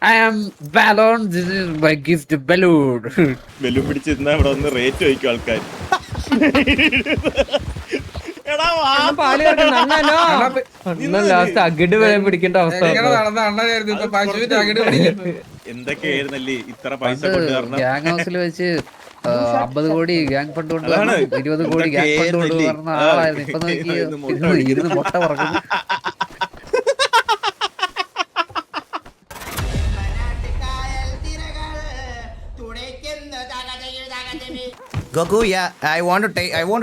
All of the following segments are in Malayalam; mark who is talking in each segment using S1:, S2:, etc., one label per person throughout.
S1: I am Balloon. This is my gift, balloon.
S2: Balloon പിടിച്ചിരുന്ന ഇവിടെ ഒന്ന് റേറ്റ് ചോദിക്കും ആൾക്കാർ.
S3: പാല് ലാസ്റ്റ് അകിട് വരെ പിടിക്കേണ്ട അവസ്ഥ.
S2: എന്തൊക്കെയായിരുന്നല്ലേ ഇത്ര പൈസ കൊണ്ട് കാരണം.
S1: ഗ്യാങ് ഹൗസിൽ വെച്ച് 50 കോടി ഗ്യാങ് ഫണ്ട് കൊണ്ട് 20 കോടി ഗ്യാങ് ഫണ്ട് കൊണ്ട് പറഞ്ഞ ആളായിരുന്നു. ഇപ്പൊ നോക്കി ഇരുന്ന് മുട്ട പറക്കുന്നു.
S4: Goku, yeah, I want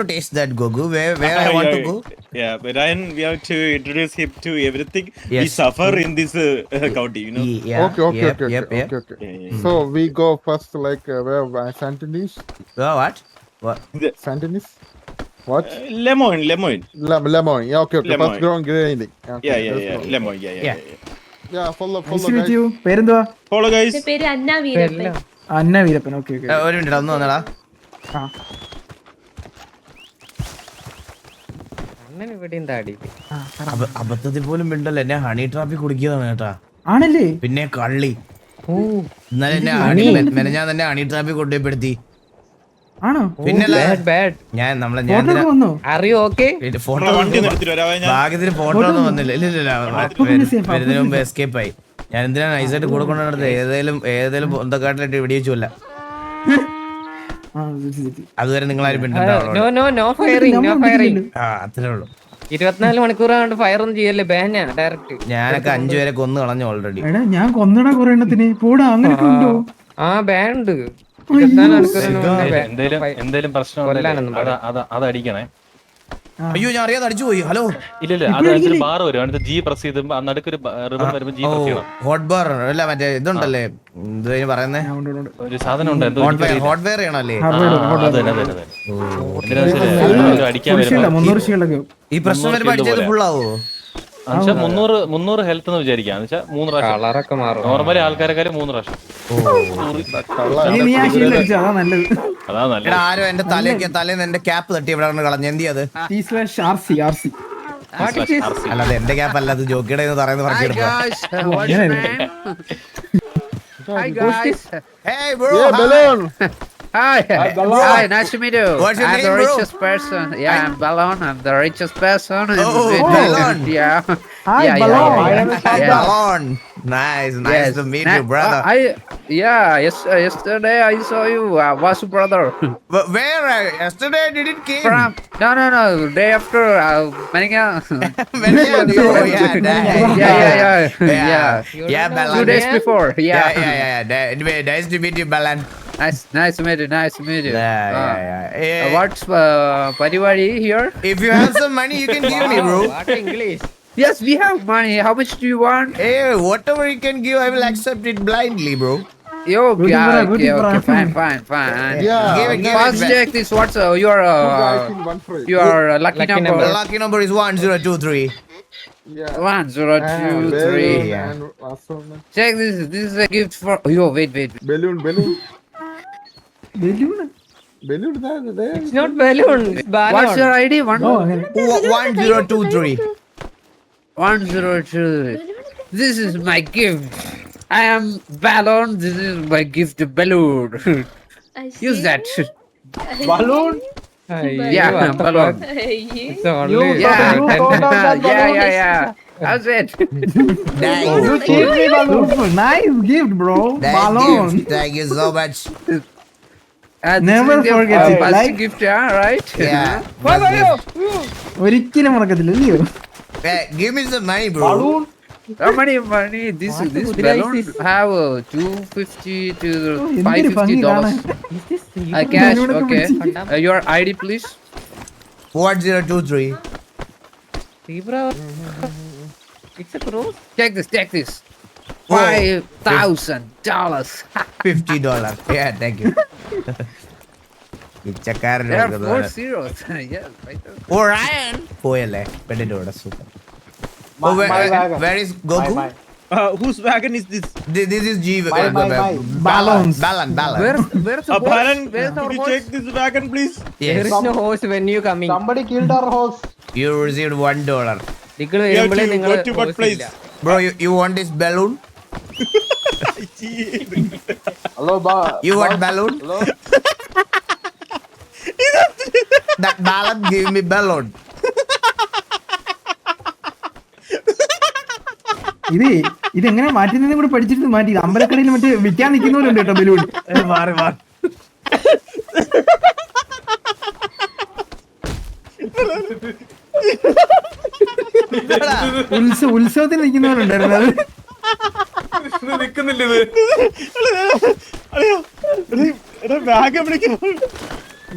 S4: to taste that Goku. Where I want to go?
S2: Yeah, but Ryan, we have to introduce him to everything we
S4: Yes.
S2: suffer in this county, you know.
S4: Yeah.
S5: Okay.
S4: Yep.
S2: Yeah.
S5: So we go first, like where Santonis?
S4: What?
S5: Santonis? What?
S2: Lemon.
S5: Lemon. Yeah, okay.
S2: Lemon.
S5: First ground grinding. Okay,
S2: Yeah.
S5: let's go.
S2: Lemon. Yeah.
S5: Yeah, follow
S6: Nice to meet
S5: guys.
S6: you. പേരെന്തുവാ?
S2: Follow guys.
S7: പേര് അന്ന വീരപ്പൻ.
S6: അന്ന വീരപ്പൻ. ഓക്കെ.
S4: ഒരു മിനിറ്റ് ഒന്ന് വന്നടാ.
S3: അണ്ണൻ ഇവിടെ താടി.
S4: അബദ്ധത്തിൽ പോലും മിണ്ടല്ല, എന്നെ ഹണി ട്രാപ്പിൽ കുടിക്കുന്നതാണ് കേട്ടാ.
S6: ആണല്ലേ?
S4: പിന്നെ കള്ളി. ഇന്നലെ എന്നെ മെനഞ്ഞാൻ തന്നെ ഹണി ട്രാപ്പിൽ കൊണ്ടുപോയിപ്പെടുത്തി.
S6: ആണോ?
S4: പിന്നെ
S3: ബാഡ്.
S4: ഞാൻ
S3: അറിയോ? ഓക്കെ.
S4: ഫോട്ടോ
S2: വണ്ടി നിർത്തിട്ട് വരാവേ ഞാൻ.
S4: ഭാഗ്യത്തിന് ഫോട്ടോ ഒന്നും വന്നില്ല. ഇല്ല വരുന്നതിന് മുമ്പ് എസ്കേപ്പ് ആയി. ഞാൻ എന്തിനാണ് നൈസായിട്ട് കൂടെ കൊണ്ടു നടന്നത്? ഏതേലും പൊന്തക്കാട്ടിലിട്ട് വെടി വെച്ചുല്ല. അതുവരെ നിങ്ങളാരും
S3: നോ ഫയറിംഗ്.
S4: അത്രേ ഉള്ളൂ.
S3: 24 മണിക്കൂറാണ്ട് ഫയർ ഒന്നും ചെയ്യല്ലേ, ബാനാ ഡയറക്റ്റ്.
S4: ഞാനൊക്കെ 5 പേരെ കൊന്നു കളഞ്ഞു ഓൾറെഡി.
S6: എടാ ഞാൻ കൊന്നടാ കുറെ എണ്ണത്തിന്. പോടാ, അങ്ങനെയൊക്കെ ഉണ്ടോ?
S3: ബാൻ ഉണ്ട്. 24
S8: എന്തേലും പ്രശ്നം അത് അടിക്കണേ.
S4: അയ്യോ, ഞാൻ അറിയാതെ അടിച്ചു പോയി. ഹലോ.
S8: ഇല്ല അതിനകത്തൊരു ബാർ വരും. അടുത്ത് ജി പ്രസ് ചെയ്ത് നടുക്കൊരു റിബൺ വരുമ്പോ ജി പ്രസ് ചെയ്യണം.
S4: ഹോട്ട് ബാർ അല്ല, മറ്റേ ഇതുണ്ടല്ലേ, എന്തുവാ പറയുന്നേ,
S8: ഒരു സാധനം ഉണ്ട്.
S4: ഹോട്ട് വെയർ ചെയ്യണല്ലേ?
S8: അടിക്കാൻ വരും.
S6: 300 ഷീൽഡൊക്കെ.
S4: ഈ പ്രശ്നം വരുമ്പോ അടിച്ചത് ഫുള്ളാവോ?
S8: 300 ഹെൽത്ത് എന്ന് വിചാരിക്കാം. 3 പ്രാവശ്യം
S3: കളറൊക്കെ മാറും.
S8: നോർമലി ആൾക്കാരെക്കാരും 3 പ്രാവശ്യം.
S6: നീ ആ ഷീൽഡ് അടിച്ചാ അതാ നല്ലത്.
S8: അതാ നല്ല.
S4: ആരോ എന്റെ തലേന്ന് എന്റെ ക്യാപ്പ് തട്ടി എവിടെ കളഞ്ഞു. എന്തി അത്?
S6: T/RC.
S4: അല്ലാതെ എന്റെ ക്യാപ്പ് അല്ല, അത് ജോക്കിയുടെ പറയുന്നത്
S1: Hi
S4: പറഞ്ഞെടുക്കുക.
S1: guys, what's your name? Hi guys.
S4: Hey bro.
S5: Yeah, Balloon.
S1: Hi, nice to meet you.
S4: What's your
S1: I'm
S4: name,
S1: the
S4: bro?
S1: richest person. Yeah, I'm Balloon. I'm the richest person. in
S4: Oh,
S1: Vietnam.
S4: Balloon.
S1: Yeah.
S6: Hi,
S1: Yeah.
S6: Balloon.
S4: Balloon. Nice
S1: Yes.
S4: to meet you, brother.
S1: Yesterday I saw you, Vasu brother.
S4: Where? Yesterday I didn't came.
S1: From no. Day after, Maninga.
S4: When you oh, yeah,
S1: Yeah.
S4: Balloon.
S1: 2 days before. Yeah.
S4: Anyway, nice to meet you, Balloon.
S1: Nice to meet you.
S4: Yeah.
S1: What's Parivari here?
S4: If you have some money, you can give me, bro.
S3: English.
S1: Yes, we have money. How much do you want?
S4: Hey, whatever you can give, I will accept it blindly, bro.
S1: Okay, fine.
S5: Yeah.
S4: Give it.
S1: First check this. What's your
S5: I think one free.
S1: lucky
S3: Lucky
S1: number?
S4: Lucky number is 1023.
S5: Yeah.
S1: 1 0 2 3.
S4: Yeah.
S5: And Asana.
S1: Check this. This is a gift for. Wait.
S5: Balloon.
S6: Balloon.
S5: Balloon there.
S3: It's not balloon. It's balloon.
S1: What's your ID?
S6: ഓ അങ്ങനെ.
S4: 1023.
S1: 102. This is my gift. I am Balloon. This is my gift, balloon. Use that.
S5: Balloon.
S1: Yeah, balloon.
S3: It's only
S1: Yeah. How's it?
S4: Nice.
S6: Super nice gift, bro. Balloon.
S4: Thank you so much.
S6: Never
S1: This is
S6: forget
S1: your
S6: it.
S1: first
S6: Like-
S1: gift, yeah, right?
S4: Yeah.
S6: ഒരിക്കലും മറക്കത്തില്ല, അല്ലയോ?
S4: Hey, give me some money, bro.
S1: How many money? This balloon have 250 to $550. Cash, okay. Your ID, please.
S4: 1023.
S3: zebra. It's a cross.
S1: Check this. $5,000.
S4: $50. Yeah, thank you.
S1: There are 4 zeros. Yes, right.
S4: Oh, Ryan. പോയല്ലേ പെണ്ണിന്റെ കൂടെ super. Where is Goku?
S2: Whose wagon is this?
S4: This is G.
S6: Balloons.
S4: Balloon.
S1: Where's the
S2: Balan,
S1: Where's
S2: could
S1: our
S2: you
S1: horse?
S2: check this wagon, please?
S3: There
S4: Yes.
S3: is no horse when you coming.
S5: Somebody killed our horse.
S4: You received $1.
S3: നിങ്ങൾ
S2: You have
S3: വരുമ്പോഴേ
S2: to
S3: നിങ്ങൾ
S2: go to what place?
S4: Bro, you want this balloon?
S5: Hello,
S4: You want balloon?
S5: Hello.
S4: That balloon give me balloon.
S6: ഇതെങ്ങനെ മാറ്റുന്നതിനും കൂടെ പഠിച്ചിട്ട് മാറ്റി. അമ്പലക്കടയിൽ മറ്റേ വിൽക്കാൻ നിൽക്കുന്നവരുണ്ട് കേട്ടോ ബലൂൺ.
S4: മാറി മാറി.
S6: ഉത്സവത്തിന് നിൽക്കുന്നവരുണ്ടായിരുന്നു അത്.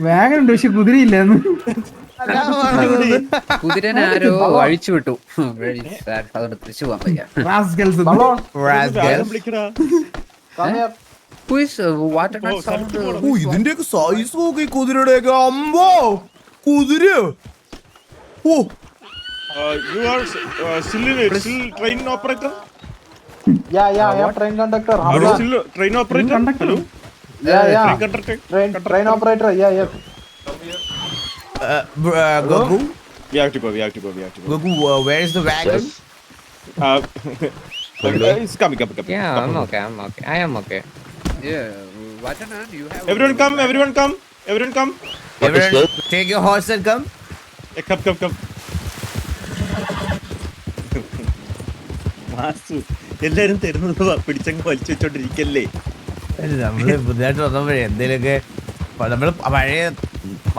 S6: വാഗനുണ്ട് പക്ഷെ കുതിരയില്ലാന്ന്.
S1: കുതിരനെ ആരോ അഴിച്ചു വിട്ടു. അതുകൊണ്ട് തിരിച്ചു പോകാൻ വയ്യ.
S6: Rascals.
S5: Come here.
S1: Who is what an sound?
S4: ഇതിന്റെയൊക്കെ സൈസ് നോക്കി കുതിരയുടെയൊക്കെ. അമ്പോ കുതിര. ഓ
S2: You are still train operator?
S5: Yeah. Train conductor.
S2: Are you still train operator? Hello?
S5: Yeah.
S2: Train conductor?
S5: Train operator. Yeah.
S4: Goku.
S2: We have to go.
S4: Goku, where is the wagon?
S2: It's coming.
S3: Yeah, I'm okay. I am okay.
S1: Yeah, what an you have.
S2: Everyone come.
S4: Everyone, take your horse and come.
S2: Come. മാസു എല്ലാരും തരുന്നത് പിടിച്ചങ്ങ് വലിച്ചു വെച്ചോണ്ടിരിക്കല്ലേ.
S4: നമ്മള് പുതിയതായിട്ട് വന്നപ്പോഴേ എന്തേലൊക്കെ നമ്മള് പഴയ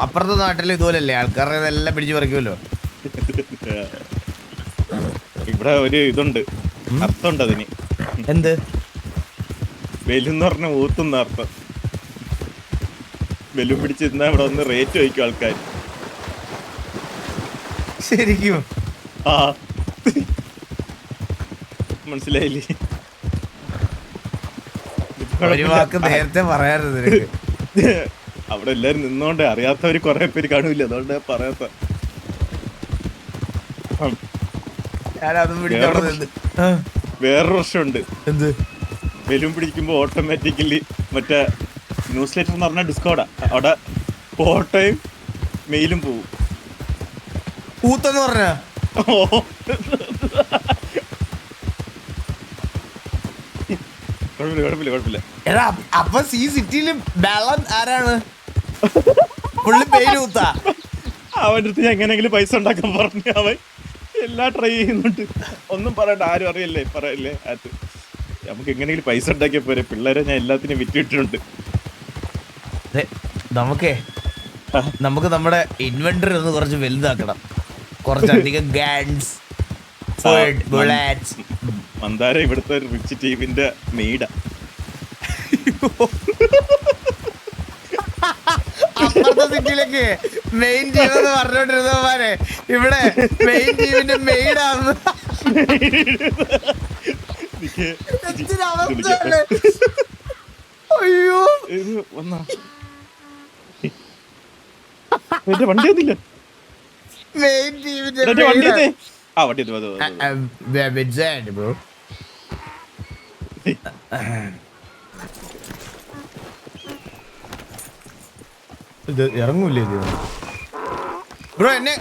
S4: അപ്പുറത്തെ നാട്ടിൽ ഇതുപോലല്ലേ ആൾക്കാരുടെ ഇതെല്ലാം പിടിച്ചു പറിക്കുമല്ലോ.
S2: ഇവിടെ ഒരു ഇതുണ്ട്, അർത്ഥമുണ്ട് അതിന്.
S4: എന്ത്?
S2: ബലൂന്ന് പറഞ്ഞ ഊത്തുന്ന അർത്ഥം. ബലൂൺ പിടിച്ചിരുന്ന ഇവിടെ ഒന്ന് റേറ്റ് വയ്ക്കും ആൾക്കാർ.
S4: ശരിക്കും?
S2: ആ മനസ്സിലായില്ലേ?
S4: ഒരു വാക്ക് നേരത്തെ പറയാറുണ്ട്.
S2: അവിടെ എല്ലാരും നിന്നോണ്ട് അറിയാത്തവര് കൊറേ പേര് കാണൂല, അതുകൊണ്ട് പറയാത്ത. വേറൊരു പ്രശ്നമുണ്ട്.
S4: എന്ത്?
S2: ബലൂൺ പിടിക്കുമ്പോ ഓട്ടോമാറ്റിക്കലി മറ്റേ ന്യൂസ് ലെറ്റർ എന്ന് പറഞ്ഞ ഡിസ്കോഡാ, അവിടെ ഫോട്ടോയും മെയിലും പോവും.
S4: ഊത്തെന്ന് പറഞ്ഞ
S2: കുഴപ്പമില്ല.
S4: എടാ അപ്പൊ ഈ സിറ്റിയില് ബാലൻ ആരാണ്? പുള്ളി മെയിൻ ഊത്താ.
S2: അവൻ്റെ അടുത്ത് ഞാൻ എങ്ങനെയെങ്കിലും പൈസ ഉണ്ടാക്കാൻ പറഞ്ഞു. അവൻ എല്ലാം ട്രൈ ചെയ്യുന്നുണ്ട്. ഒന്നും പറയണ്ട, ആരും പറയല്ലേ അത്. നമുക്ക് എങ്ങനെയെങ്കിലും പൈസ ഉണ്ടാക്കിയ പോരെ. പിള്ളേരെ ഞാൻ എല്ലാത്തിനും വിറ്റിട്ടുണ്ട്.
S4: നമുക്ക് നമ്മുടെ ഇൻവെന്ററി ഒന്ന് കുറച്ച് വലുതാക്കണം. കുറച്ചധികം ഗൺസ്, ബുള്ളറ്റ്സ്.
S2: മന്ദാര ഇവിടുത്തെ ഒരു റിച്ച് ടീമിന്റെ മെയ്ഡാ.
S4: അപ്പുറത്തെ സിറ്റിയിലേക്ക് മെയിൻ ടീം എന്ന് പറഞ്ഞോണ്ടിരുന്നവന്മാരെ ഇവിടെ മെയിൻ ടീമിന്റെ മെയ്ഡാണ്. അയ്യോ
S2: വണ്ടി വന്നില്ല.
S4: മെയിൻ ടീമിന്റെ ബ്രോ. ഇത് ഇറങ്ങൂല്ലേ ബ്രോ എന്നെ?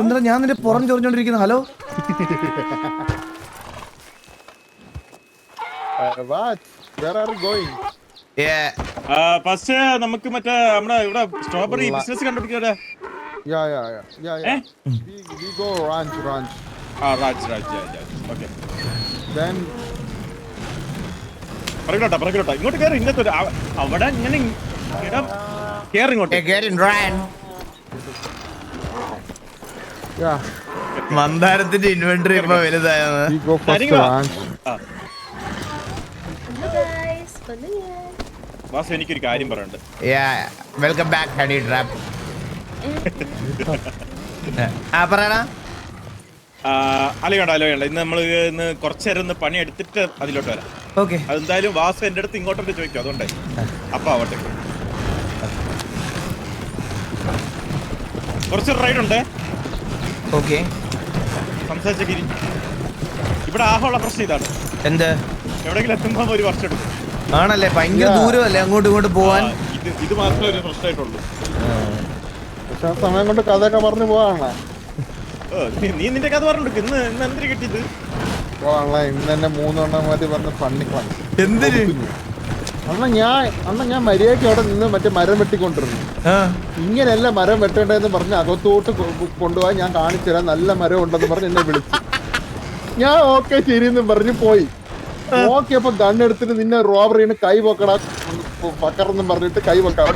S4: എന്താ ഞാൻ നിന്റെ പുറം ചൊറിഞ്ഞോണ്ടിരിക്കുന്നു? Hello
S5: What? Where are you going?
S2: First നമുക്ക് മറ്റേ നമ്മുടെ ഇവിടെ സ്ട്രോബെറി ബിസിനസ് കണ്ടുപിടിക്കാ.
S5: Yeah. We go ranch.
S2: Raj. Okay.
S5: Then
S2: പറയലോട്ടാ ഇങ്ങോട്ട് കയറി. ഇന്നത്തെ അവിടെ ഇങ്ങനെ കേറി ഇങ്ങോട്ട്.
S5: yeah,
S4: മന്ദാരത്തിന്റെ ഇൻവെന്ററി ഇപ്പൊ വലുതായത്.
S5: we go first ranch.
S2: Vasu എനിക്കൊരു കാര്യം പറയാനുണ്ട്.
S4: Welcome back honey trap. പറയണ
S2: അലയോണ്ട. ഇന്ന് നമ്മൾ കുറച്ചു നേരം ഒന്ന് പണി എടുത്തിട്ട് അതിലോട്ട് വരാം.
S4: ഓക്കെ.
S2: അതെന്തായാലും വാസു എന്റെ അടുത്ത് ഇങ്ങോട്ടൊക്കെ ചോദിക്കും, അതുകൊണ്ടേ അപ്പൊ ആവട്ടെ. കുറച്ചൊരു റൈഡ് ഉണ്ട്.
S4: ഓക്കെ,
S2: സംസാരിച്ചേക്കിരി. ഇവിടെ ആഹുള്ള പ്രശ്നം ഇതാണ്.
S4: എന്ത്?
S2: എവിടെയെങ്കിലും എത്തുമ്പോ ഒരു വർഷം എടുക്കും.
S4: ആണല്ലേ? ഭയങ്കര ദൂരമല്ലേ അങ്ങോട്ടും ഇങ്ങോട്ട് പോവാൻ?
S2: ഇത് മാത്രമേ ഒരു പ്രശ്നമായിട്ടുള്ളൂ.
S5: സമയം കൊണ്ട് കഥയൊക്കെ പറഞ്ഞു പോവാണേ.
S2: നീ നിന്റെ കഥ പറഞ്ഞു ഇന്ന് എന്തിനു കിട്ടിയത്?
S5: പോവാണല്ലേ ഇന്ന് തന്നെ 3 എണ്ണം മതി വന്ന് പണിക്കളഞ്ഞു.
S4: എന്തിന്?
S5: അണ്ണ ഞാൻ മര്യാദയ്ക്ക് അവിടെ നിന്ന് മറ്റേ മരം വെട്ടിക്കൊണ്ടിരുന്നു. ഇങ്ങനെയല്ല മരം വെട്ടേണ്ടതെന്ന് പറഞ്ഞ് അകത്തോട്ട് കൊണ്ടുപോയി ഞാൻ കാണിച്ചു തരാം, നല്ല മരം ഉണ്ടെന്ന് പറഞ്ഞ് എന്നെ വിളിച്ചു. ഞാൻ ഓക്കെ ശരിയെന്നും പറഞ്ഞ് പോയി. നോക്കിയപ്പോ ഗണ്ണെടുത്തിട്ട് നിന്നെ റോബറിന് കൈ പൊക്കടാ പക്കറെന്നും പറഞ്ഞിട്ട് കൈ പൊക്കാം.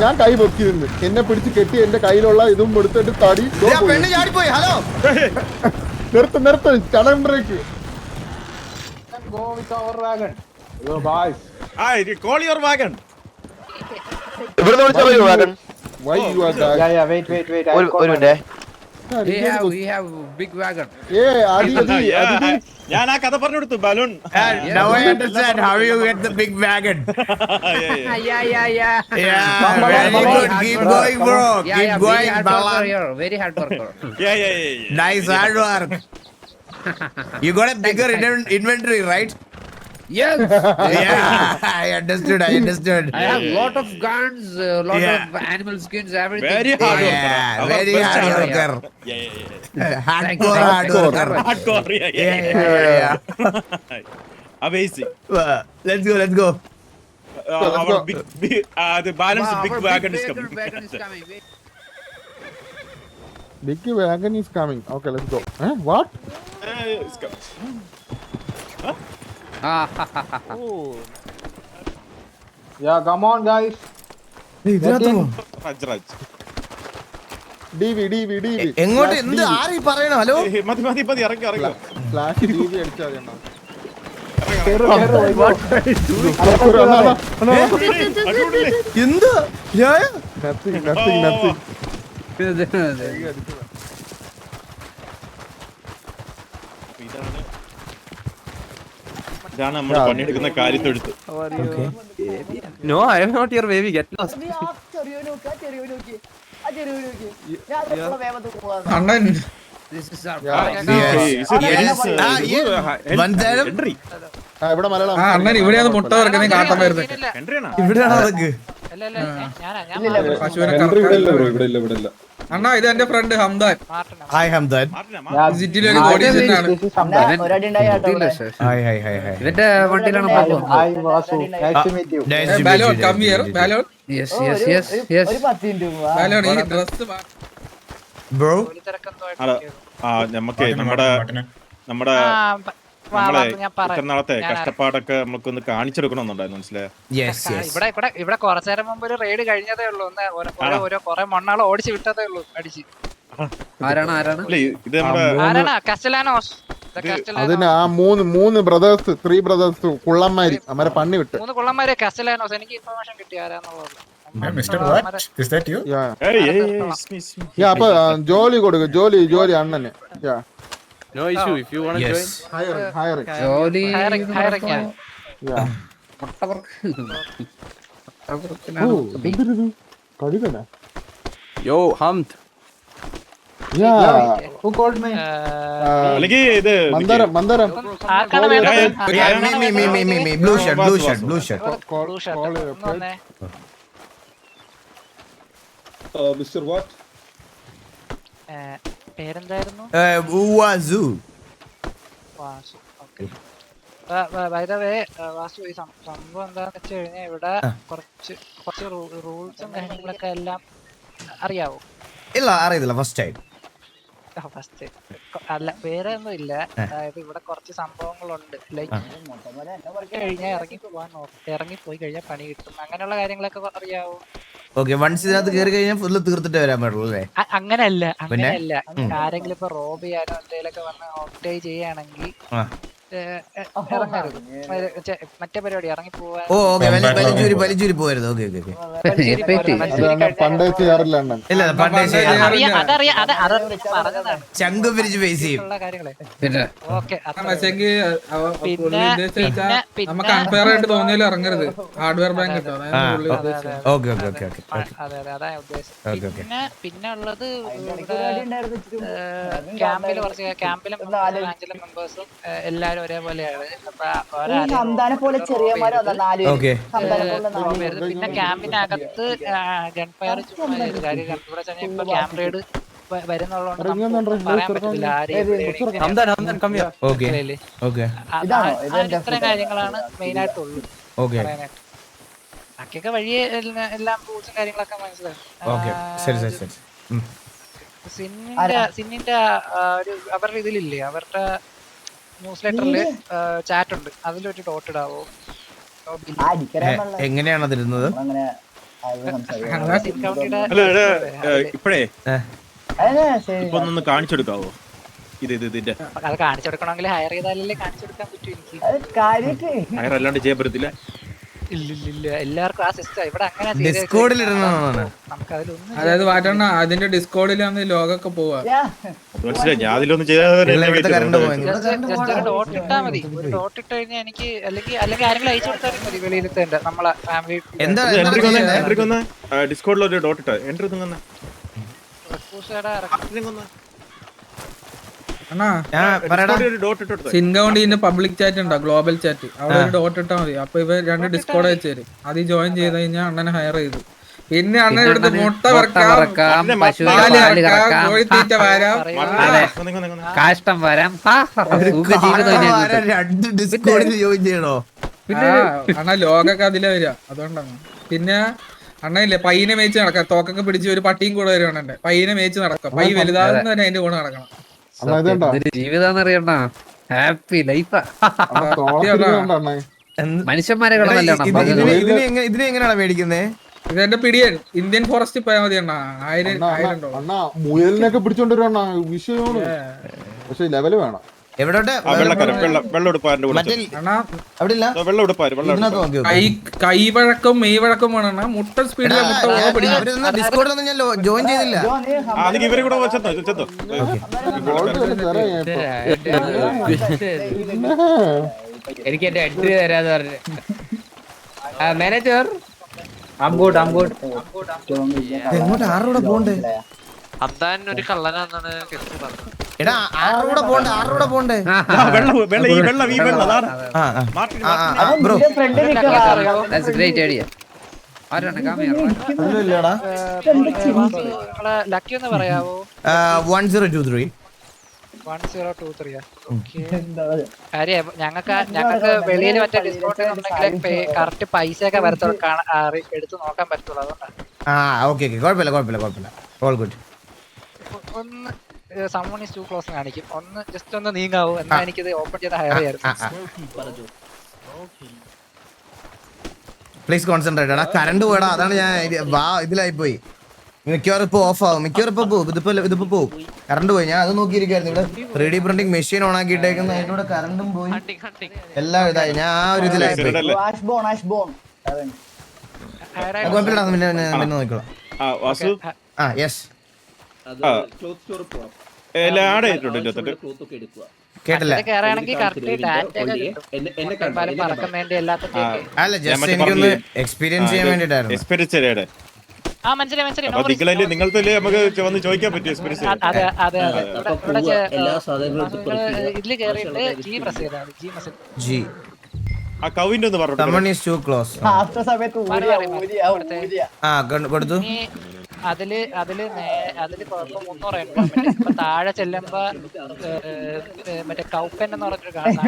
S5: ഞാൻ കൈ പൊക്കി നിന്ന് എന്നെ പിടിച്ച് കെട്ടി എന്റെ കയ്യിലുള്ള ഇതും എടുത്തിട്ട് തടി നിർത്ത് ചടൻ break.
S2: Call your wagon.
S5: Why you are that?
S1: We have big wagon.
S2: ഞാൻ ആ കഥ പറഞ്ഞു കൊടുത്തു balloon.
S4: Now I understand how you get the big wagon.
S1: Yeah.
S4: Very good. Keep going, bro. Keep going, Balan.
S1: Very hard worker.
S2: Yeah.
S4: Nice hard work. You got a bigger inventory, right?
S1: Yes.
S4: Yeah, I understood.
S1: I have lot of guns, lot of animal skins, everything.
S2: Very hard worker.
S4: Yeah, very hard worker. Hardcore hard worker.
S2: Hardcore.
S4: Yeah.
S2: Amazing.
S4: Let's go.
S2: Our big the balance big wagon is coming.
S1: Wagon is coming.
S5: Big wagon is coming. Okay, let's go. What?
S2: It's coming.
S5: Yeah, come on, guys.
S2: Raj.
S5: DV.
S4: എങ്ങോട്ട് എന്ത് ആരീ പറയണോ? ഹലോ
S2: മതി ഇറങ്ങി
S5: ഫ്ലാഷ് DV അടിച്ചാൽ മതി.
S4: എന്ത്
S5: Nothing.
S2: ഇതാണ് നമ്മുടെ പണിയെടുക്കുന്ന കാര്യത്തെടുത്ത്.
S3: No, I am not your baby. Get lost.
S6: Annan
S1: This is our
S2: Henry.
S5: ഇവിടെ മലയാളം.
S6: അണ്ണൻ ഇവിടെയാണ് മുട്ട വെറുക്കുന്നത് കാട്ടം വരുന്നത്.
S2: Henry ആണോ?
S4: ഇവിടെയാണോ അതൊക്കെ?
S6: പശുവിനെ അണ്ണാ ഇത് എന്റെ ഫ്രണ്ട് ഹംദാൻ.
S4: Hi Hamdan.
S6: സിറ്റിയിലെ ഒരു കോടീശ്വരനാണ്.
S4: ഹായ്
S1: ഇവന്റെ വണ്ടിയിലാണ് പോകുന്നത്.
S6: ബാലോൺ കം ഹിയർ ബാലോൺ.
S1: Yes.
S6: ബാലോൺ ഈ ഡ്രസ്
S4: ബ്രോ.
S2: നമുക്ക് നമ്മളെ ഇത്ര നാളത്തെ കഷ്ടപ്പാടൊക്കെ നമുക്കൊന്ന് കാണിച്ചെടുക്കണമെന്നുണ്ടായിരുന്നു, മനസ്സിലായോ?
S3: ഇവിടെ കുറച്ചു നേരം മുമ്പ് ഒരു റെയ്ഡ് കഴിഞ്ഞതേ ഉള്ളൂ. കൊറേ മണ്ണാളെ ഓടിച്ചു വിട്ടതേ ഉള്ളൂ അടിച്ച്.
S1: ആരാണ്
S2: ഇത് നമ്മുടെ
S3: കസ്റ്റലാനോസ്.
S5: അതിന് ആ മൂന്ന് ബ്രദേഴ്സ് 3 ബ്രദേഴ്സ് കുള്ളന്മാര് അവരെ പണി വിട്ട്.
S3: 3 കുള്ളന്മാരെ കസ്റ്റലാനോസ്. എനിക്ക് ഇൻഫർമേഷൻ കിട്ടി ആരാന്നുള്ളത്.
S5: അപ്പൊ ജോലി കൊടുക്കും, ജോലി അണ്ണന്.
S8: No issue if you want to join.
S5: Hiring.
S1: ജോലി
S5: കഴുകണേ.
S8: Yo, Hamd.
S5: Who called me?
S2: അല്ലെങ്കിൽ ഇത്
S5: മന്ദരം.
S4: Me. Blue shirt.
S5: Mr. What?
S3: പേരെന്തായിരുന്നു?
S4: Wazoo.
S3: Vasu. Okay. By the way Vasu, ഈ സംഭവം എന്താന്ന് വെച്ച് കഴിഞ്ഞാൽ ഇവിടെ കുറച്ച് റൂൾസും കാര്യങ്ങളൊക്കെ എല്ലാം അറിയാവോ?
S4: ഇല്ല, അറിയത്തില്ല. ഫസ്റ്റ്
S3: അല്ല, വേറെ ഒന്നും ഇല്ല. അതായത് ഇവിടെ കുറച്ച് സംഭവങ്ങളുണ്ട്. ലൈക്ക് കഴിഞ്ഞാൽ ഇറങ്ങിപ്പോയി കഴിഞ്ഞാൽ പണി കിട്ടും, അങ്ങനെയുള്ള കാര്യങ്ങളൊക്കെ അറിയാവോ?
S4: ഓക്കെ, വൺസ് ഇതിനകത്ത് കയറി കഴിഞ്ഞാൽ ഫുള്ള് തീർത്തിട്ട് വരാൻ പാടുള്ളൂ അല്ലേ?
S3: അങ്ങനെയല്ല. ആരെങ്കിലും ഇപ്പൊ റോബ് ചെയ്യാനോ എന്തെങ്കിലുമൊക്കെ വന്ന് ഓപ്റ്റൈ ചെയ്യുകയാണെങ്കിൽ മറ്റേ പരിപാടി ഇറങ്ങി പോവാൻ.
S4: വലിച്ചൂരി പോരുത്. ഓക്കെ
S5: പണ്ടേ ചെയ്യാറില്ല അണ്ണൻ.
S4: ഇല്ല, പണ്ടേ
S3: പറഞ്ഞതാണ്
S4: ചങ്കും പിരിച്ച് ഫേസ് ചെയ്യും.
S6: നമുക്ക് അൺഫെയർ ആയിട്ട് തോന്നിയാലും ഇറങ്ങരുത്. ഹാർഡ്വെയർ ബാങ്ക് കിട്ടും.
S4: ഓക്കെ
S3: അതാ ഉദ്ദേശം. പിന്നെ ഉള്ളത് ക്യാമ്പിലെ ബ്രാഞ്ചിലെ മെമ്പേഴ്സും എല്ലാരും രണ്ടുപേരും ഒരേപോലെയാണ്.
S7: ഹംദാനെ പോലെ ചെറിയ മരം അതാ 4
S4: ഓക്കെ
S3: പിന്നെ ക്യാമ്പിനകത്ത് ഗൺ ഫയർ ചുമ്മാ കാര്യം ഇവിടെ ഇപ്പൊ ക്യാമ്പ് റൈഡ് വരുന്നുള്ളതുകൊണ്ട് നമുക്ക് പറയാൻ പറ്റില്ല ആരെയും.
S4: ഓക്കെ ഓക്കെ
S3: ഇത്രയും കാര്യങ്ങളാണ് മെയിൻ ആയിട്ടുള്ളൂ
S4: ഓക്കെ
S3: പറയാനായിട്ട്. ബാക്കിയൊക്കെ വഴിയെ എല്ലാം റൂൾസും കാര്യങ്ങളൊക്കെ മനസ്സിലായി.
S4: ഓക്കെ ശരി ശരി ശരി
S3: സിന്നിന്റെ ഒരു അവരുടെ ഇതിലില്ലേ, അവരുടെ ന്യൂസ് ലെറ്ററില് ചാറ്റ് ഉണ്ട്, അതിലൊരു ഡോട്ട് ഇടാവോ?
S4: എങ്ങനെയാണ് അതിരുന്നത്?
S2: ഇപ്പഴേ ഒന്ന് കാണിച്ചെടുക്കാവോ? ഇതിന്റെ
S3: അത് കാണിച്ചു കൊടുക്കണമെങ്കിൽ ഹയർ ചെയ്താലല്ലേ കാണിച്ചു കൊടുക്കാൻ പറ്റൂ എനിക്ക്.
S2: ഹയർ അല്ലാണ്ട് ചെയ്യാൻ പറ്റത്തില്ല.
S3: ഇല്ല എല്ലാവർക്കും ആ സിസ്റ്റം ഇവിടെ അങ്ങനെ
S4: ഡിസ്കോഡിൽ ഇടണമെന്നാണ്.
S9: അതായത് വാറ്റണ്ണ അതിന്റെ ഡിസ്കോഡിലാണ് ലോഗൊക്കെ പോവാ.
S2: മനസ്സിലായി. ഞാൻ അതിലൊന്നും ചെയ്യാതെ
S3: ഡോട്ട് ഇട്ടാ മതി. ഒരു ഡോട്ട് ഇട്ട് കഴിഞ്ഞാൽ എനിക്ക് അല്ലെങ്കിൽ ആരെങ്കിലും അയച്ചു കൊടുത്താലും മതി. വെളിയിലത്തെ നമ്മളെ ഫാമിലി
S2: ഡിസ്കോഡിൽ ഒരു ഡോട്ട് ഇട്ടാ എൻട്രി തന്നെ.
S9: സിൻകൗണ്ടിന്റെ പബ്ലിക് ചാറ്റ് ഉണ്ടോ, ഗ്ലോബൽ ചാറ്റ്, അവിടെ ഒരു ഡോട്ട് ഇട്ടാ മതി. അപ്പൊ ഇവർ 2 ഡിസ്കോഡ് അയച്ചു തരും. അതിൽ ജോയിൻ ചെയ്ത് കഴിഞ്ഞാൽ അണ്ണനെ ഹയർ ചെയ്തു. പിന്നെ അണ്ണൻ എടുത്ത് മുട്ട വറക്കാം, കോഴിത്തീറ്റ വരാം,
S1: കാഷ്ടം വരാം.
S9: പിന്നെ അണ്ണ ലോകൊക്കെ അതിലെ വരിക. അതുകൊണ്ടാണ്. പിന്നെ അണ്ണയില്ലേ പയ്യനെ മേച്ച് നടക്കാം, തോക്കൊക്കെ പിടിച്ച് ഒരു പട്ടിയും കൂടെ വരുവാണ്. എന്റെ പയ്യനെ മേച്ച് നടക്കാം. പയ്യ വലുതാകുന്ന തന്നെ അതിന്റെ കൂടെ നടക്കണം.
S1: ജീവിതം അറിയണ്ട, ഹാപ്പി ലൈഫാ. മനുഷ്യന്മാരെ
S4: ഇതിനെങ്ങനെയാണ് മേടിക്കുന്നേ?
S9: ഇതെന്റെ പിടിയൻ ഇന്ത്യൻ ഫോറസ്റ്റ് പോയാൽ മതി അണ്ണാ. 1000
S5: അണ്ണാ മുയലിനൊക്കെ പിടിച്ചോണ്ട് വരുവാ വിഷയമാണ്. പക്ഷെ ലെവല് വേണം.
S9: കൈവഴക്കം മെയ് വഴക്കം വേണം. മുട്ട സ്പീഡിൽ
S4: ജോയിൻ ചെയ്തില്ല.
S1: എനിക്ക് എന്റെ എൻട്രി തരാന്ന് പറഞ്ഞു. മാനേജർ
S4: എങ്ങോട്ട് ആരുടെ പോണ്ടേ?
S3: ഒരു കള്ളനാന്നാണ് പറഞ്ഞത്.
S4: എടാ ആരുടെ പോണ്ടേ? ആരുടെ പോണ്ടേ? Bro
S1: great idea.
S3: ലക്കി ഒന്ന് പറയാവോ?
S4: 1023
S3: കാര്യം ഞങ്ങൾക്ക് വെളിയിൽ മറ്റേ ഡിസ്കൗണ്ട് ഉണ്ടെങ്കിൽ കറക്റ്റ് പൈസ ഒക്കെ വരത്തോളം എടുത്ത് നോക്കാൻ പറ്റുള്ളൂ. അതുകൊണ്ടാണ്.
S4: ഓക്കെ കുഴപ്പമില്ല. All good.
S3: ഒന്ന് someone is too close കാണിക്കും. ഒന്ന് ജസ്റ്റ് ഒന്ന് നീങ്ങാവോ എന്നാ എനിക്കിത് ഓപ്പൺ ചെയ്ത് ഹയർ ചെയ്യാം.
S4: Please concentrate. എടാ കറണ്ട് പോയടാ, അതാണ് ഞാൻ ഇതിലായി പോയി. മിക്കവാറും ഇപ്പൊ ഓഫ് ആവും, മിക്കവാറും ഇപ്പൊ പോകും. ഇതിപ്പോ പോകും. കറണ്ട് പോയി. ഞാൻ അത് നോക്കിയിരിക്കായിരുന്നു. ഇവിടെ 3D പ്രിന്റിംഗ് മെഷീൻ ഓൺ ആക്കിയിട്ടേക്കുന്ന അതിലൂടെ കറണ്ടും പോയി, എല്ലാം ഇതായി. ഞാൻ ആ ഒരു ഇതിലായി പോയി. കുഴപ്പമില്ല, പിന്നെ നോക്കിക്കോളാം. യെസ് കേട്ടില്ല. അല്ല ജസ്റ്റ് എനിക്കൊന്ന് എക്സ്പീരിയൻസ് ചെയ്യാൻ വേണ്ടിട്ടായിരുന്നു.
S2: നിങ്ങൾക്ക് നമുക്ക് വന്ന് ചോദിക്കാൻ പറ്റും എക്സ്പീരിയൻസ്.
S3: ഇതില് കേറിയിട്ട് ജി പ്രസ് ചെയ്താണ്.
S4: ജി
S2: ആ കവിന്റെ ഒന്ന് പറഞ്ഞു.
S4: someone is too close. കൊടുത്തു.
S3: അതില് കുഴപ്പം 300 ഇപ്പൊ താഴെ ചെല്ലുമ്പോ മറ്റേ കൗപ്പൻ എന്ന് പറഞ്ഞൊരു കാണാൻ.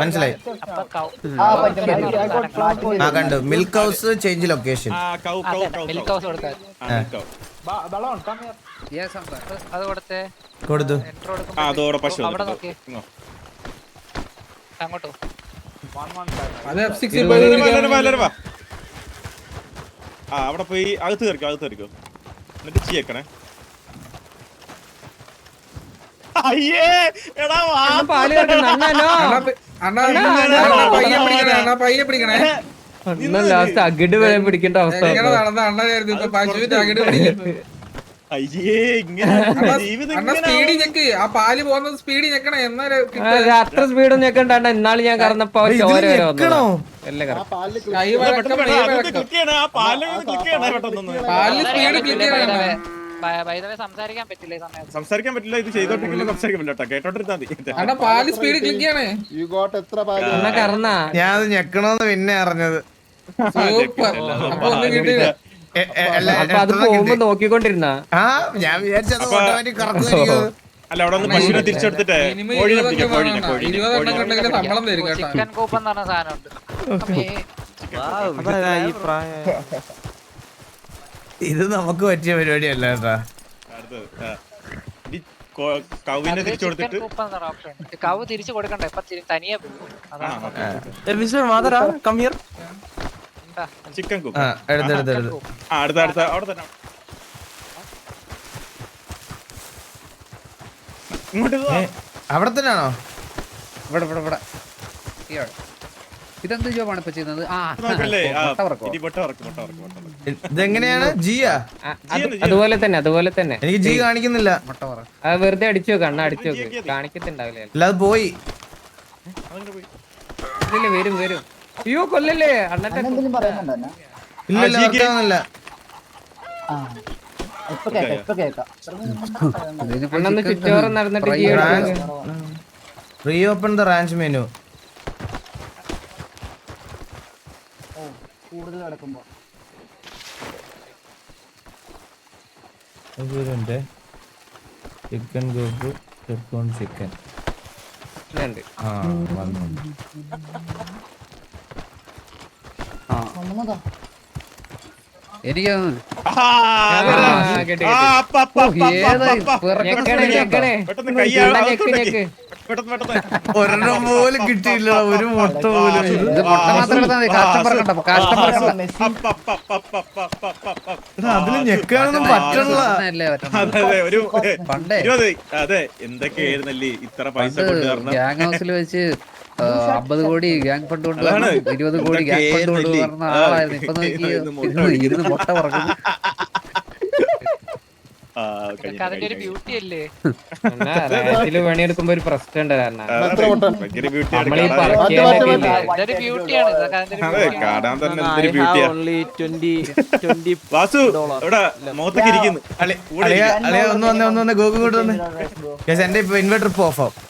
S4: മനസ്സിലായി. കണ്ടു. Milk house change location.
S3: Milk house കൊടുത്താൽ അത് കൊടുത്തു. അവിടെ നോക്കി അങ്ങോട്ടോ.
S2: അവിടെ പോയി അകത്ത് കയറിക്കോ എന്നിട്ട് ചെയ്യണേ. അയ്യേ എടാ
S9: പയ്യെ പിടിക്കണേ.
S1: ലാസ്റ്റ് അകിട് വരെ പിടിക്കേണ്ട അവസ്ഥ.
S9: സ്പീഡ് ചെക്ക്, ആ പാല് പോകുന്നത് സ്പീഡ് ഞെക്കണം.
S1: അത്ര സ്പീഡ് ഞെക്കണ്ട. ഇന്നാള് ഞാൻ കറന്നപ്പോ ചോര വരെ വന്നു.
S9: പാല് സ്പീഡ് ക്ലിക്ക് ചെയ്യണം.
S3: സംസാരിക്കാൻ പറ്റില്ല ഈ സമയത്ത്.
S2: സംസാരിക്കാൻ പറ്റില്ല, ഇത് ചെയ്തോണ്ടിരിക്കുമ്പോ സംസാരിക്കാൻ പറ്റില്ല, കേട്ടോണ്ടിരുന്നാ മതി.
S9: അണ്ണാ പാല് സ്പീഡ് ക്ലിക്ക് ചെയ്യണേ.
S5: You got എത്ര പാല്?
S4: ഞാൻ അത് ഞെക്കണോന്ന് പിന്നെ അറിഞ്ഞത്.
S9: സൂപ്പർ. അപ്പൊ ഒന്നും കിട്ടിയില്ല.
S6: നോക്കിക്കൊണ്ടിരുന്ന
S4: ഞാൻ വിചാരിച്ചത് ഓട്ടോമാറ്റിക് കറക്കുമായിരിക്കും.
S2: അല്ല അവിടെ ഒന്ന് പശുവിനെ തിരിച്ചെടുത്തിട്ട്
S9: മിനിമം
S2: കോഴിനെ
S9: 20
S2: പിടിക്കാം, കോഴിനെ
S9: 20 ഉണ്ടെങ്കിൽ ശമ്പളം തരും കേട്ടോ.
S3: ചിക്കൻ കൂപ്പൺ എന്ന് പറഞ്ഞ സാധനമുണ്ട്.
S4: ഇത് നമുക്ക് പറ്റിയ പരിപാടിയല്ല കേട്ടാ.
S2: കൗവിനെ തിരിച്ചു കൊടുത്തിട്ട്
S3: കവ് തിരിച്ചു കൊടുക്കണ്ട, ഇപ്പൊ തനിയെ പോകും.
S2: ചിക്കൻ കുക്ക്
S4: എടുത്ത്
S2: അടുത്ത അവിടെ തന്നെ ഇങ്ങോട്ട്
S4: അവിടെ തന്നെയാണോ?
S1: ഇവിടെ ഇതെന്ത് ജോബാണ് ഇപ്പൊ ചെയ്യുന്നത്?
S4: ഇതെങ്ങനെയാണ്? ജിയാ?
S6: അതുപോലെ തന്നെ
S4: എനിക്ക് ജി കാണിക്കുന്നില്ല.
S6: അത് വെറുതെ അടിച്ചു നോക്ക്, അണ്ണ അടിച്ചു നോക്ക്, കാണിക്കത്തുണ്ടാവില്ല.
S4: അല്ല അത് പോയി.
S6: വരും അയ്യോ കൊല്ലല്ലേ അണ്ണന്റെ
S7: എന്തെങ്കിലും പറയുന്നുണ്ടോ?
S4: ഇല്ല വർക്കാവുന്നില്ല.
S7: ഇപ്പൊ കേക്കാം.
S6: അണ്ണന്ന് ചുറ്റോറം നടന്നിട്ട്
S4: റീ ഓപ്പൺ ദ റാഞ്ച് മെനു.
S7: കൂടുതൽ കിടക്കുമ്പോ
S4: ചിക്കൻ ഗോപു ചിക്കൻ
S7: വന്നതാ.
S1: എനിക്ക്
S4: ഒരെണ്ണം പോലും കിട്ടിയില്ല, ഒരു മുട്ട പോലും.
S1: ഇത് മുട്ട മാത്രം എടുത്താൽ മതി, കസ്റ്റമർ
S4: അതില് ഞെക്കാനൊന്നും പറ്റണില്ല.
S1: പണ്ടേ
S2: അതെ എന്തൊക്കെയായിരുന്നല്ലേ ഇത്ര പൈസ
S1: ഗ്യാങ് ഹൗസിൽ വെച്ച് 50 കോടി ഗ്യാങ് ഫണ്ട് കൊണ്ട് 20 കോടി ഗ്യാങ് ഫണ്ട് കൊണ്ട് പറഞ്ഞ ആളായിരുന്നു. ഇപ്പൊ നോക്കി ഇരുന്ന് മുട്ട പറക്കുന്നു.
S3: അതിന്റെ ഒരു ബ്യൂട്ടി അല്ലേ.
S6: പണിയെടുക്കുമ്പോ ഒരു പ്രശ്നം ഉണ്ട്, കാരണം
S3: ഇതൊരു ബ്യൂട്ടിയാണ്.
S2: കാണാൻ തന്നെ എന്തൊരു ബ്യൂട്ടിയാ. വാസു ഇവിടെ മുഖത്തേക്ക് ഇരിക്കുന്നു.
S4: ഒന്ന് ഗോകും കൂടെ വന്ന്. എന്റെ ഇൻവെർട്ടർ ഇപ്പൊ ഓഫ് ആവും.